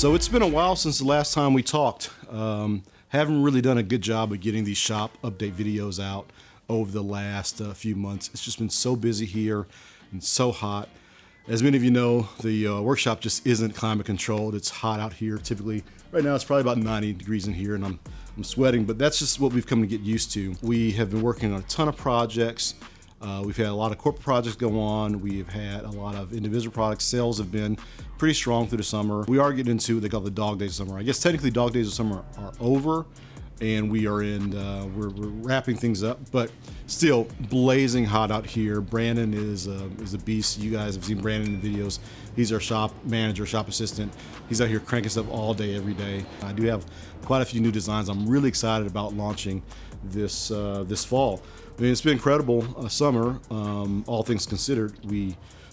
So it's been a while since the last time we talked. Haven't really done a good job of getting these shop update videos out over the last few months. It's just been so busy here and so hot. As many of you know, the workshop just isn't climate controlled. It's hot out here. Typically, right now it's probably about 90 degrees in here and I'm sweating, but that's just what we've come to get used to. We have been working on a ton of projects. We've had a lot of corporate projects go on. We've had a lot of individual products. Sales have been pretty strong through the summer. We are getting into what they call the dog days of summer. I guess technically dog days of summer are over and we are in, we're wrapping things up, but still blazing hot out here. Brandon is a beast. You guys have seen Brandon in the videos. He's our shop manager, shop assistant. He's out here cranking stuff all day, every day. I do have quite a few new designs I'm really excited about launching this fall. I mean, it's been incredible summer, all things considered.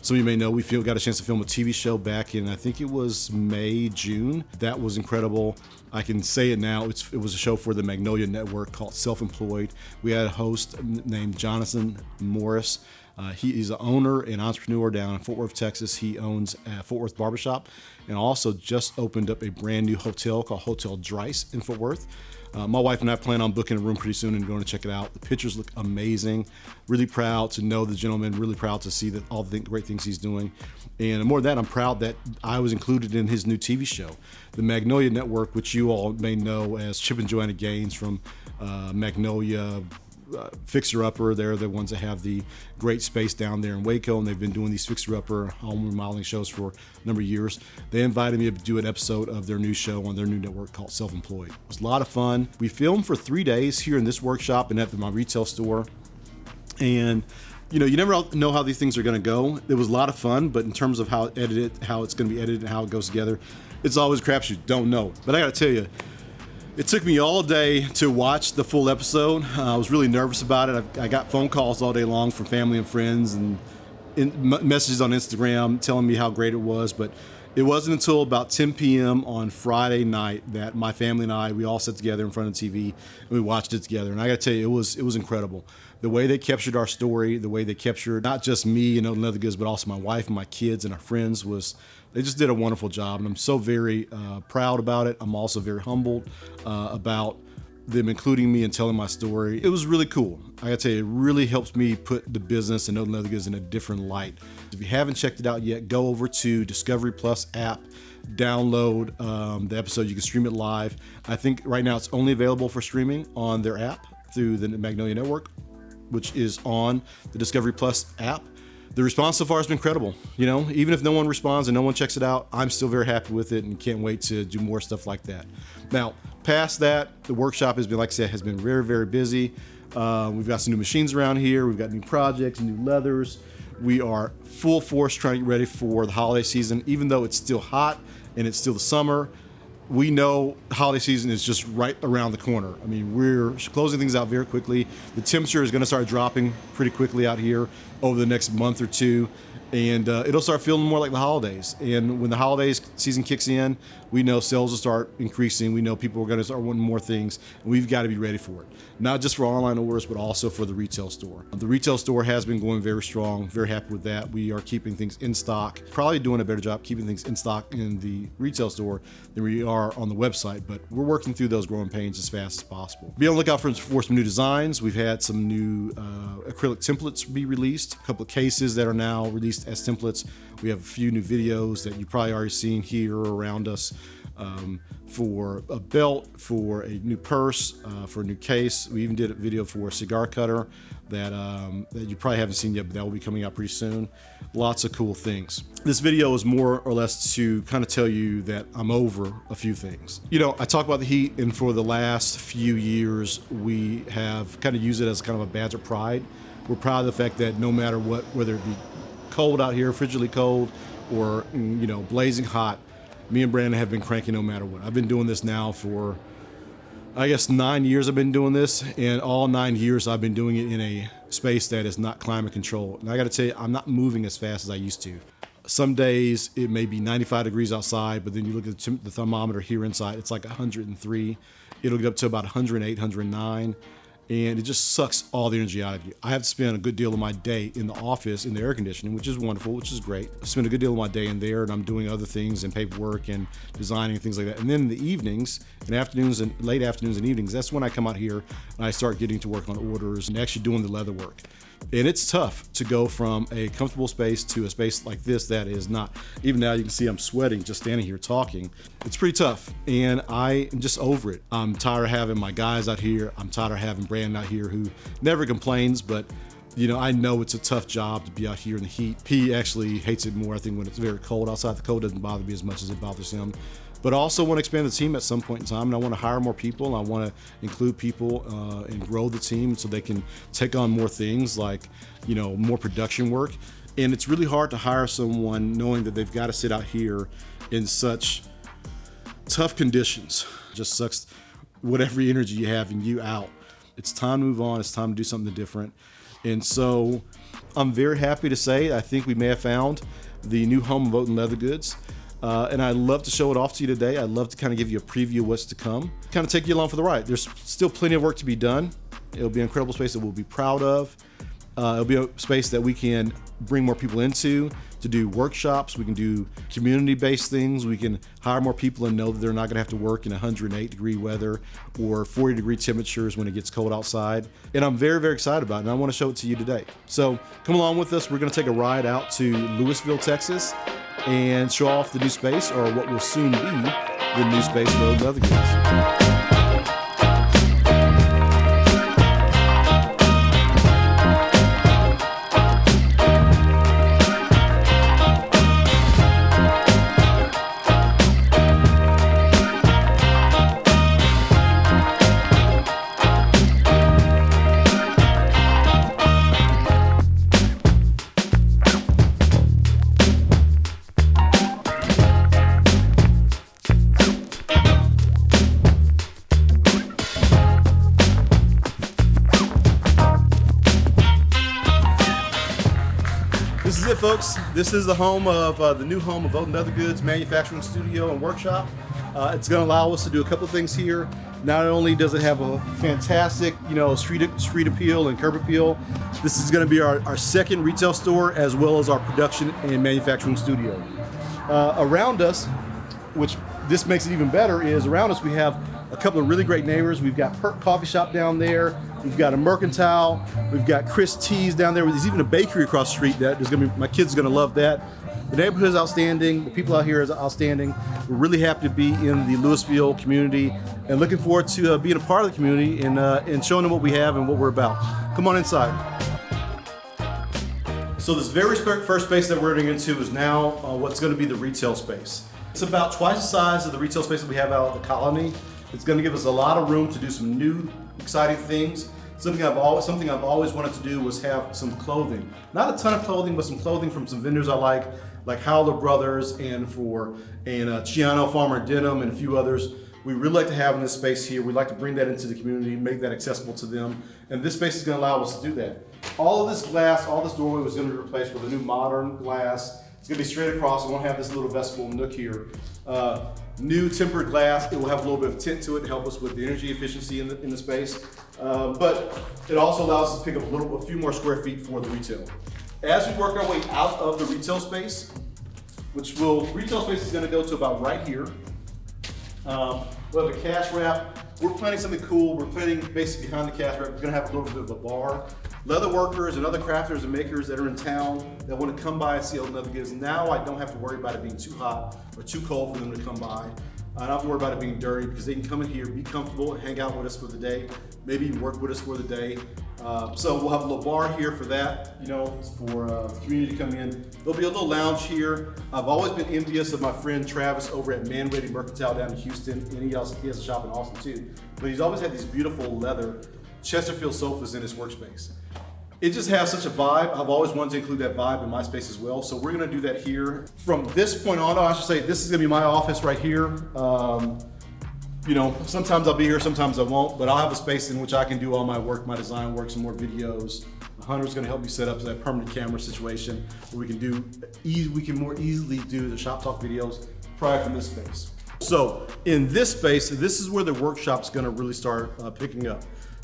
Some of you may know we got a chance to film a TV show back in, I think it was May, June. That was incredible. I can say it now. It was a show for the Magnolia network called Self-Employed. We had a host named Jonathan Morris. He is an owner and entrepreneur down in Fort Worth, Texas. He owns a Fort Worth barbershop and also just opened up a brand new hotel called Hotel Dryce in Fort Worth. My wife and I plan on booking a room pretty soon and going to check it out. The pictures look amazing. Really proud to know the gentleman, really proud to see that all the great things he's doing. And more than that, I'm proud that I was included in his new TV show. The Magnolia Network, which you all may know as Chip and Joanna Gaines from Magnolia, Fixer Upper. They're the ones that have the great space down there in Waco, and they've been doing these Fixer Upper home remodeling shows for a number of years. They invited me to do an episode of their new show on their new network called Self-Employed. It was a lot of fun. We filmed for 3 days here in this workshop and at my retail store. And you know, you never know how these things are going to go. It was a lot of fun, but in terms of how it's going to be edited and how it goes together, it's always a crapshoot. Don't know. But I got to tell you, it took me all day to watch the full episode. I was really nervous about it. I got phone calls all day long from family and friends and messages on Instagram telling me how great it was. But it wasn't until about 10 p.m. on Friday night that my family and we all sat together in front of the TV and we watched it together. And I got to tell you, it was incredible. The way they captured our story, the way they captured not just me and Odin Goods, but also my wife and my kids and our friends they just did a wonderful job, and I'm so very proud about it. I'm also very humbled about them including me and telling my story. It was really cool. I gotta tell you, it really helps me put the business and Odin Goods in a different light. If you haven't checked it out yet, go over to Discovery Plus app, download the episode. You can stream it live. I think right now it's only available for streaming on their app through the Magnolia Network, which is on the Discovery Plus app. The response so far has been incredible. You know, even if no one responds and no one checks it out, I'm still very happy with it and can't wait to do more stuff like that. Now, past that, the workshop has been, like I said, has been very, very busy. We've got some new machines around here. We've got new projects, new leathers. We are full force trying to get ready for the holiday season. Even though it's still hot and it's still the summer, we know the holiday season is just right around the corner. I mean, we're closing things out very quickly. The temperature is going to start dropping pretty quickly out here over the next month or two, and it'll start feeling more like the holidays. And when the holidays season kicks in, we know sales will start increasing. We know people are going to start wanting more things, and we've got to be ready for it. Not just for online orders, but also for the retail store. The retail store has been going very strong. Very happy with that. We are keeping things in stock. Probably doing a better job keeping things in stock in the retail store than we are on the website, but we're working through those growing pains as fast as possible. Be on the lookout for some new designs. We've had some new acrylic templates be released, a couple of cases that are now released as templates. We have a few new videos that you probably already seen here around us for a belt, for a new purse, for a new case. We even did a video for a cigar cutter that you probably haven't seen yet, but that will be coming out pretty soon. Lots of cool things. This video is more or less to kind of tell you that I'm over a few things. You know, I talk about the heat, and for the last few years, we have kind of used it as kind of a badge of pride. We're proud of the fact that no matter what, whether it be cold out here, frigidly cold, or, you know, blazing hot, me and Brandon have been cranking no matter what. I've been doing this now for, I guess, 9 years I've been doing this, and all 9 years I've been doing it in a space that is not climate controlled. And I gotta tell you, I'm not moving as fast as I used to. Some days it may be 95 degrees outside, but then you look at the thermometer here inside, it's like 103. It'll get up to about 108, 109. and it just sucks all the energy out of you. I have to spend a good deal of my day in the office in the air conditioning, which is wonderful, which is great. I spend a good deal of my day in there, and I'm doing other things and paperwork and designing and things like that. And then in the evenings and afternoons and late afternoons and evenings, that's when I come out here and I start getting to work on orders and actually doing the leather work. And it's tough to go from a comfortable space to a space like this that is not. Even now you can see I'm sweating just standing here talking. It's pretty tough, and I am just over it. I'm tired of having my guys out here. I'm tired of having Brandon out here who never complains, but I know it's a tough job to be out here in the heat. He actually hates it more, I think, when it's very cold outside. The cold doesn't bother me as much as it bothers him. But I also want to expand the team at some point in time, and I want to hire more people, and I want to include people and grow the team so they can take on more things like, more production work. And it's really hard to hire someone knowing that they've got to sit out here in such tough conditions. It just sucks whatever energy you have in you out. It's time to move on. It's time to do something different. And so I'm very happy to say I think we may have found the new home of Odin Leather Goods. And I'd love to show it off to you today. I'd love to kind of give you a preview of what's to come, kind of take you along for the ride. There's still plenty of work to be done. It'll be an incredible space that we'll be proud of. It'll be a space that we can bring more people into to do workshops. We can do community-based things. We can hire more people and know that they're not going to have to work in 108-degree weather or 40-degree temperatures when it gets cold outside. And I'm very, very excited about it, and I want to show it to you today. So come along with us. We're going to take a ride out to Louisville, Texas, and show off the new space, or what will soon be the new space for Odin Leather Goods. This is it, folks. This is the home of the new home of Odin Leather Goods manufacturing studio and workshop. It's going to allow us to do a couple of things here. Not only does it have a fantastic, street appeal and curb appeal, this is going to be our second retail store as well as our production and manufacturing studio. Around us, which this makes it even better, is around us we have a couple of really great neighbors. We've got Perk Coffee Shop down there. We've got a Mercantile. We've got Chris T's down there. There's even a bakery across the street that my kids are gonna love that. The neighborhood is outstanding. The people out here is outstanding. We're really happy to be in the Louisville community and looking forward to being a part of the community and showing them what we have and what we're about. Come on inside. So this very first space that we're getting into is now what's going to be the retail space. It's about twice the size of the retail space that we have out at the Colony. It's going to give us a lot of room to do some new, exciting things. Something I've always wanted to do was have some clothing. Not a ton of clothing, but some clothing from some vendors I like Howler Brothers and Chiano Farmer Denim and a few others. We really like to have in this space here. We'd like to bring that into the community, make that accessible to them. And this space is going to allow us to do that. All of this glass, all this doorway was going to be replaced with a new modern glass. It's going to be straight across. It won't have this little vestibule nook here. New tempered glass. It will have a little bit of tint to it to help us with the energy efficiency in the space. But it also allows us to pick up a few more square feet for the retail. As we work our way out of the retail space, retail space is going to go to about right here. We'll have a cash wrap. We're planning something cool. We're planning basically behind the cash wrap. We're going to have a little bit of a bar. Leather workers and other crafters and makers that are in town that want to come by and see Odin Leather Goods. Now I don't have to worry about it being too hot or too cold for them to come by. I don't have to worry about it being dirty because they can come in here, be comfortable, and hang out with us for the day, maybe even work with us for the day. So we'll have a little bar here for that, for the community to come in. There'll be a little lounge here. I've always been envious of my friend Travis over at Man Ready Mercantile down in Houston, and he has a shop in Austin too. But he's always had these beautiful leather Chesterfield sofas in his workspace. It just has such a vibe. I've always wanted to include that vibe in my space as well. So we're gonna do that here. From this point on, I should say, this is gonna be my office right here. Sometimes I'll be here, sometimes I won't, but I'll have a space in which I can do all my work, my design work, some more videos. Hunter's gonna help me set up that permanent camera situation where we can more easily do the shop talk videos prior from this space. So in this space, this is where the workshop's gonna really start picking up.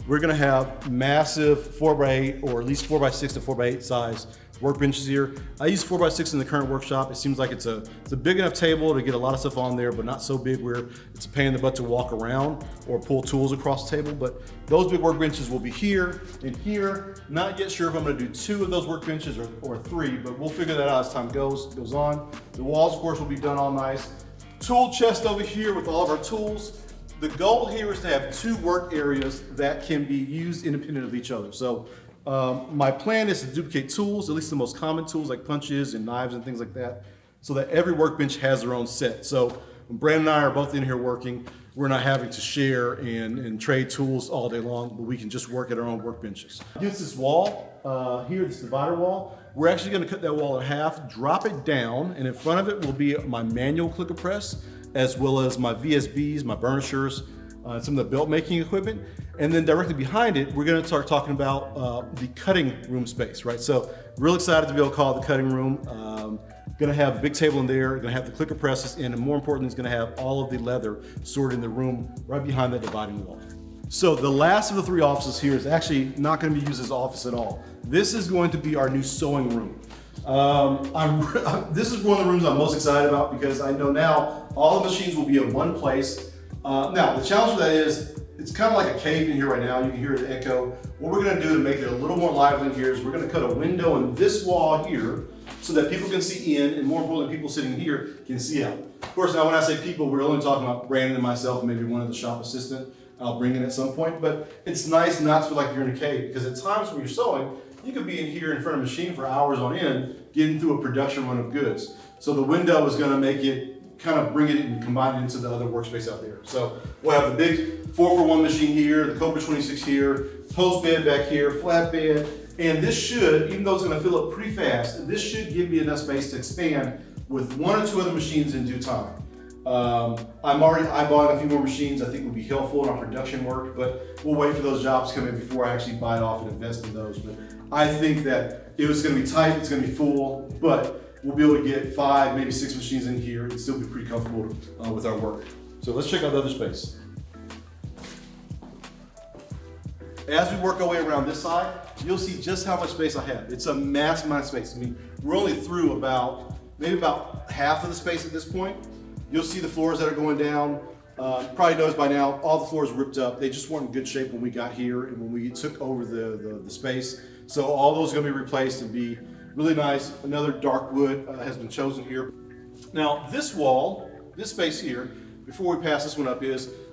We're gonna have massive 4x8 or at least 4x6 to 4x8 size workbenches here. I use 4x6 in the current workshop. It seems like it's a big enough table to get a lot of stuff on there, but not so big where it's a pain in the butt to walk around or pull tools across the table. But those big workbenches will be here and here. Not yet sure if I'm gonna do 2 of those workbenches or 3, but we'll figure that out as time goes on. The walls, of course, will be done all nice. Tool chest over here with all of our tools. The goal here is to have 2 work areas that can be used independent of each other. So my plan is to duplicate tools, at least the most common tools like punches and knives and things like that, so that every workbench has their own set. So when Brandon and I are both in here working, we're not having to share and trade tools all day long, but we can just work at our own workbenches. Against this wall here, this divider wall, we're actually gonna cut that wall in half, drop it down, and in front of it will be my manual clicker press, as well as my VSBs, my burnishers, some of the belt making equipment. And then directly behind it, we're gonna start talking about the cutting room space, right? So real excited to be able to call it the cutting room. Gonna have a big table in there, gonna have the clicker presses, and more importantly, it's gonna have all of the leather stored in the room right behind that dividing wall. So the last of the 3 offices here is actually not gonna be used as office at all. This is going to be our new sewing room. This is one of the rooms I'm most excited about because I know now all the machines will be in one place. Now, the challenge for that is it's kind of like a cave in here right now. You can hear the echo. What we're gonna do to make it a little more lively in here is we're gonna cut a window in this wall here so that people can see in, and more importantly, people sitting here can see out. Of course, now when I say people, we're only talking about Brandon and myself, and maybe one of the shop assistant. I'll bring in at some point, but it's nice not to feel like you're in a cave, because at times when you're sewing, you could be in here in front of a machine for hours on end, getting through a production run of goods. So the window is gonna make it kind of bring it and combine it into the other workspace out there. So we'll have the big 4-for-1 machine here, the Cobra 26 here, post bed back here, flat bed, and this should, even though it's gonna fill up pretty fast, this should give me enough space to expand with 1 or 2 other machines in due time. I'm already eyeballing a few more machines I think would be helpful in our production work, but we'll wait for those jobs to come in before I actually buy it off and invest in those. But I think that it was gonna be tight, it's gonna be full, but we'll be able to get 5, maybe 6 machines in here and still be pretty comfortable with our work. So let's check out the other space. As we work our way around this side, you'll see just how much space I have. It's a massive amount of space. I mean, we're only through maybe about half of the space at this point. You'll see the floors that are going down. Probably noticed by now, all the floors ripped up. They just weren't in good shape when we got here and when we took over the space. So all those are gonna be replaced and be really nice. Another dark wood has been chosen here. Now this wall, this space here, before we pass this one up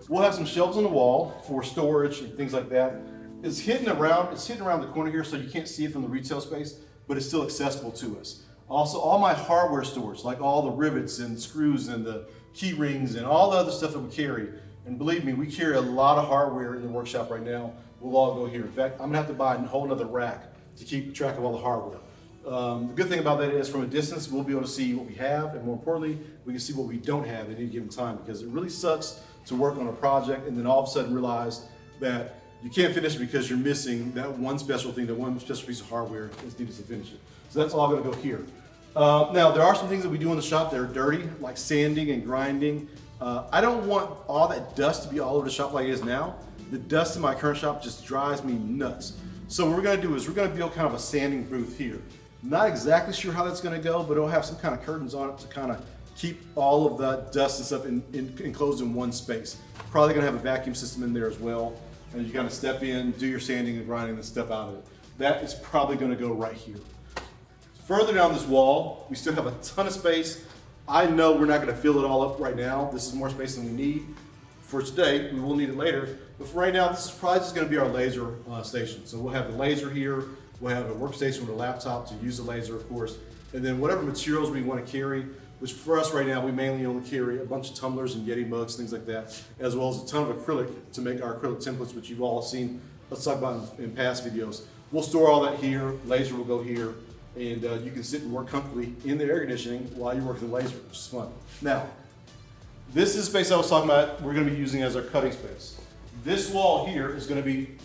we'll have some shelves on the wall for storage and things like that. It's hidden around the corner here so you can't see it from the retail space, but it's still accessible to us. Also, all my hardware storage, like all the rivets and screws and the key rings and all the other stuff that we carry. And believe me, we carry a lot of hardware in the workshop right now. We'll all go here. In fact, I'm gonna have to buy a whole nother rack to keep track of all the hardware. The good thing about that is from a distance, we'll be able to see what we have, and more importantly, we can see what we don't have at any given time, because it really sucks to work on a project and then all of a sudden realize that you can't finish it because you're missing that one special thing, that one special piece of hardware that's needed to finish it. So that's all gonna go here. Now, there are some things that we do in the shop that are dirty, like sanding and grinding. I don't want all that dust to be all over the shop like it is now. The dust in my current shop just drives me nuts. So what we're gonna do is we're gonna build kind of a sanding booth here. Not exactly sure how that's gonna go, but it'll have some kind of curtains on it to kind of keep all of the dust and stuff enclosed in one space. Probably gonna have a vacuum system in there as well. And you kind of step in, do your sanding and grinding, and step out of it. That is probably gonna go right here. Further down this wall, we still have a ton of space. I know we're not gonna fill it all up right now. This is more space than we need for today. We will need it later. But for right now, this is probably just gonna be our laser station. So we'll have the laser here. We'll have a workstation with a laptop to use the laser, of course. And then whatever materials we wanna carry, which for us right now, we mainly only carry a bunch of tumblers and Yeti mugs, things like that, as well as a ton of acrylic to make our acrylic templates, which you've all seen us talk about in past videos. We'll store all that here. Laser will go here. And you can sit and work comfortably in the air conditioning while you're working the laser, which is fun. Now, this is the space I was talking about we're gonna be using as our cutting space. This wall here is gonna be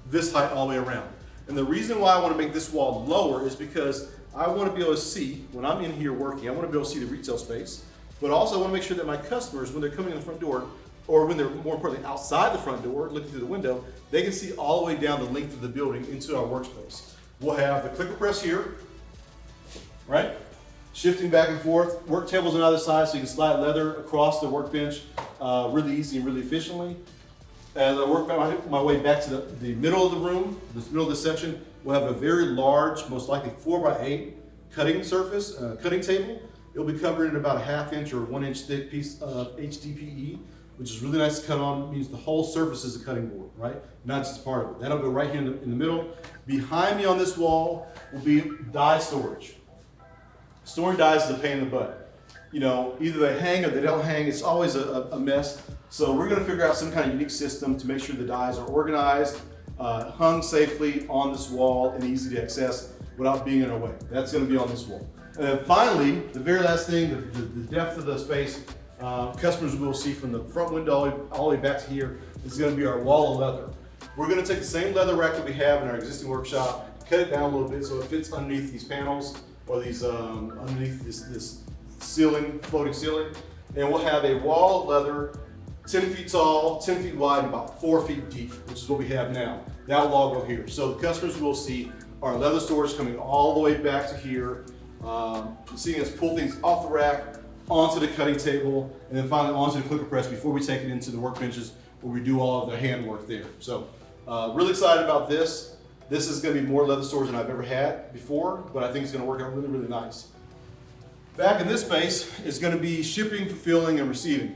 this height all the way around. And the reason why I wanna make this wall lower is because I wanna be able to see, when I'm in here working, I wanna be able to see the retail space, but also I wanna make sure that my customers, when they're coming in the front door, or when they're more importantly outside the front door, looking through the window, they can see all the way down the length of the building into our workspace. We'll have the clicker press here, right? Shifting back and forth. Work tables on either side so you can slide leather across the workbench really easy and really efficiently. As I work my way back to the middle of the room, the middle of the section, we'll have a very large, most likely 4x8 cutting surface, cutting table. It'll be covered in about a 1/2 inch or 1 inch thick piece of HDPE, which is really nice to cut on. It means the whole surface is a cutting board, right? Not just part of it. That'll go right here in the middle. Behind me on this wall will be die storage. Storing dies is a pain in the butt. You know, either they hang or they don't hang. It's always a mess. So we're gonna figure out some kind of unique system to make sure the dies are organized, hung safely on this wall and easy to access without being in our way. That's gonna be on this wall. And then finally, the very last thing, the depth of the space, customers will see from the front window all the way back to here is gonna be our wall of leather. We're gonna take the same leather rack that we have in our existing workshop, cut it down a little bit so it fits underneath these panels or these underneath this ceiling, floating ceiling, and we'll have a wall of leather 10 feet tall, 10 feet wide, and about 4 feet deep, which is what we have now. That will all go here. So the customers will see our leather storage coming all the way back to here, seeing us pull things off the rack, onto the cutting table, and then finally onto the clicker press before we take it into the workbenches where we do all of the handwork there. So really excited about this. This is gonna be more leather storage than I've ever had before, but I think it's gonna work out really, really nice. Back in this space is gonna be shipping, fulfilling, and receiving.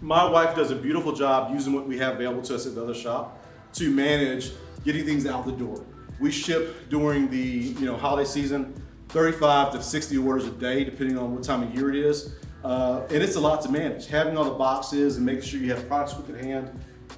My wife does a beautiful job using what we have available to us at the other shop to manage getting things out the door. We ship during the holiday season, 35 to 60 orders a day, depending on what time of year it is. And it's a lot to manage. Having all the boxes and making sure you have products quick at hand.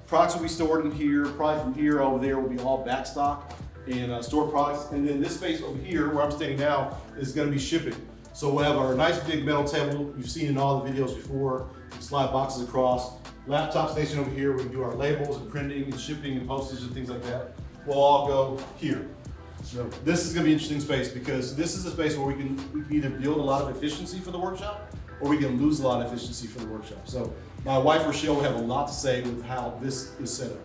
Products will be stored in here, probably from here over there will be all back stock and stored products. And then this space over here, where I'm standing now, is gonna be shipping. So we'll have our nice big metal table you've seen in all the videos before. Slide boxes across. Laptop station over here, we can do our labels and printing and shipping and postage and things like that. We'll all go here. So this is gonna be an interesting space because this is a space where we can either build a lot of efficiency for the workshop or we can lose a lot of efficiency for the workshop. So my wife Rochelle will have a lot to say with how this is set up.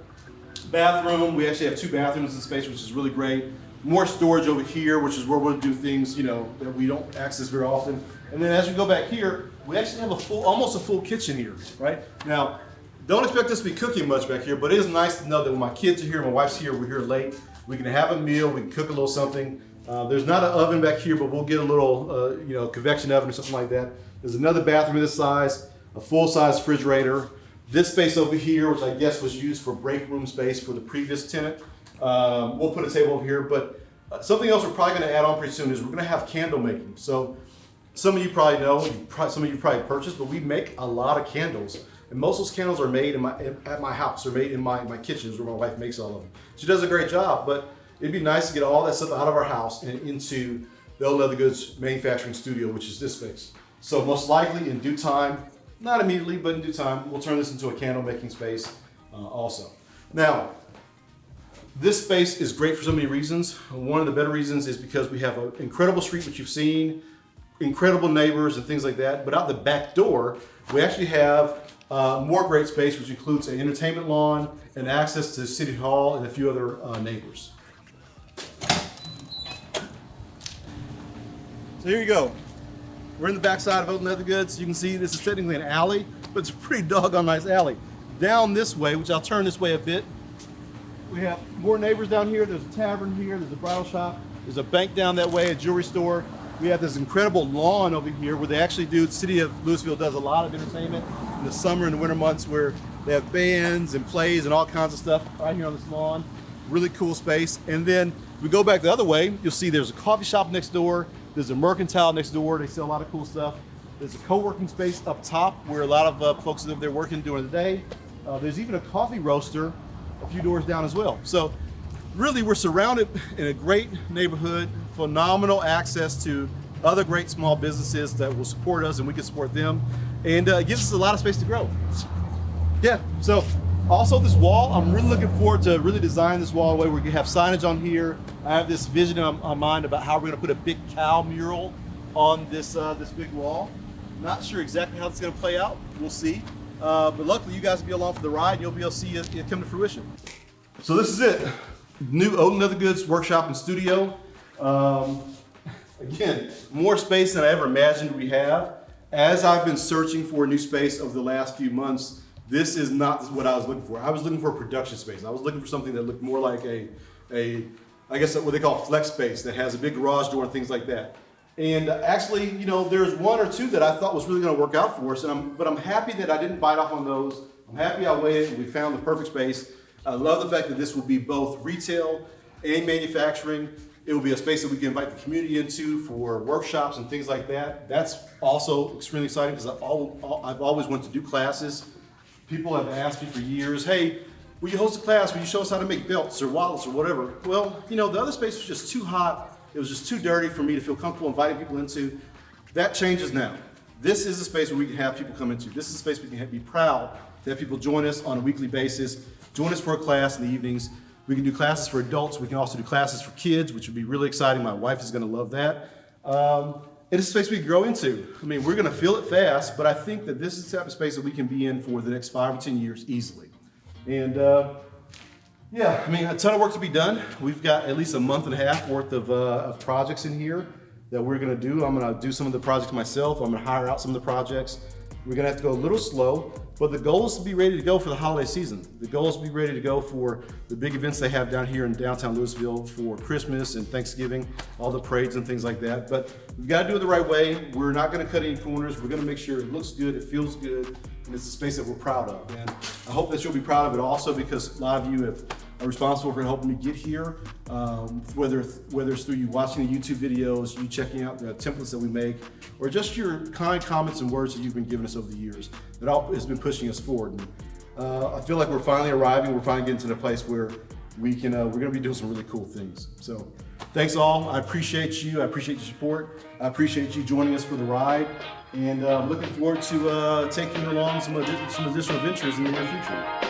Bathroom, we actually have 2 bathrooms in the space, which is really great. More storage over here, which is where we'll do things, that we don't access very often. And then as we go back here, we actually have almost a full kitchen here, right? Now, don't expect us to be cooking much back here, but it is nice to know that when my kids are here, my wife's here, we're here late, we can have a meal, we can cook a little something. There's not an oven back here, but we'll get a little, convection oven or something like that. There's another bathroom of this size, a full-size refrigerator. This space over here, which I guess was used for break room space for the previous tenant. We'll put a table over here, but something else we're probably going to add on pretty soon is we're going to have candle making. So some of you probably know, some of you probably purchased, but we make a lot of candles. And most of those candles are made at my house, or made in my kitchens where my wife makes all of them. She does a great job, but it'd be nice to get all that stuff out of our house and into the Old Leather Goods manufacturing studio, which is this space. So most likely in due time, not immediately, but in due time, we'll turn this into a candle making space also. Now, this space is great for so many reasons. One of the better reasons is because we have an incredible street, which you've seen, incredible neighbors and things like that. But out the back door, we actually have more great space, which includes an entertainment lawn and access to City Hall and a few other neighbors. So here you go. We're in the backside of Odin Leather Goods. You can see this is technically an alley, but it's a pretty doggone nice alley. Down this way, which I'll turn this way a bit, we have more neighbors down here. There's a tavern here, there's a bridal shop, there's a bank down that way, a jewelry store. We have this incredible lawn over here where they actually do, the city of Louisville does a lot of entertainment in the summer and the winter months where they have bands and plays and all kinds of stuff right here on this lawn. Really cool space. And then we go back the other way, you'll see there's a coffee shop next door, there's a mercantile next door, they sell a lot of cool stuff. There's a co-working space up top where a lot of folks live there working during the day. There's even a coffee roaster a few doors down as well. So really we're surrounded in a great neighborhood, phenomenal access to other great small businesses that will support us and we can support them. And it gives us a lot of space to grow. Yeah, so also this wall, I'm really looking forward to really design this wall in a way where we have signage on here. I have this vision on mind about how we're gonna put a big cow mural on this big wall. Not sure exactly how it's gonna play out, we'll see. But luckily, you guys will be along for the ride, and you'll be able to see it come to fruition. So this is it. New Odin Leather Goods workshop and studio. Again, more space than I ever imagined we have. As I've been searching for a new space over the last few months, this is not what I was looking for. I was looking for a production space. I was looking for something that looked more like I guess what they call flex space, that has a big garage door and things like that. And actually, you know, there's one or two that I thought was really going to work out for us, but I'm happy that I didn't bite off on those. I'm happy I waited and we found the perfect space. I love the fact that this will be both retail and manufacturing. It will be a space that we can invite the community into for workshops and things like that. That's also extremely exciting because I've always wanted to do classes. People have asked me for years, hey, will you host a class? Will you show us how to make belts or wallets or whatever? Well, you know, the other space was just too hot. It was just too dirty for me to feel comfortable inviting people into. That changes now. This is a space where we can have people come into. This is a space we can be proud to have people join us on a weekly basis, join us for a class in the evenings. We can do classes for adults. We can also do classes for kids, which would be really exciting. My wife is going to love that. It is a space we can grow into. I mean, we're going to feel it fast, but I think that this is the type of space that we can be in for the next 5 or 10 years easily. And yeah, I mean, a ton of work to be done. We've got at least a month and a half worth of projects in here that we're going to do. I'm going to do some of the projects myself. I'm going to hire out some of the projects. We're going to have to go a little slow, but the goal is to be ready to go for the holiday season. The goal is to be ready to go for the big events they have down here in downtown Louisville for Christmas and Thanksgiving, all the parades and things like that. But we've got to do it the right way. We're not going to cut any corners. We're going to make sure it looks good, it feels good, and it's a space that we're proud of. And I hope that you'll be proud of it also, because a lot of you are responsible for helping me get here, whether it's through you watching the YouTube videos, you checking out the templates that we make, or just your kind comments and words that you've been giving us over the years. That all has been pushing us forward. And, I feel like we're finally arriving. We're finally getting to the place where we're going to be doing some really cool things. So thanks all. I appreciate you. I appreciate your support. I appreciate you joining us for the ride. And looking forward to taking you along some additional adventures in the near future.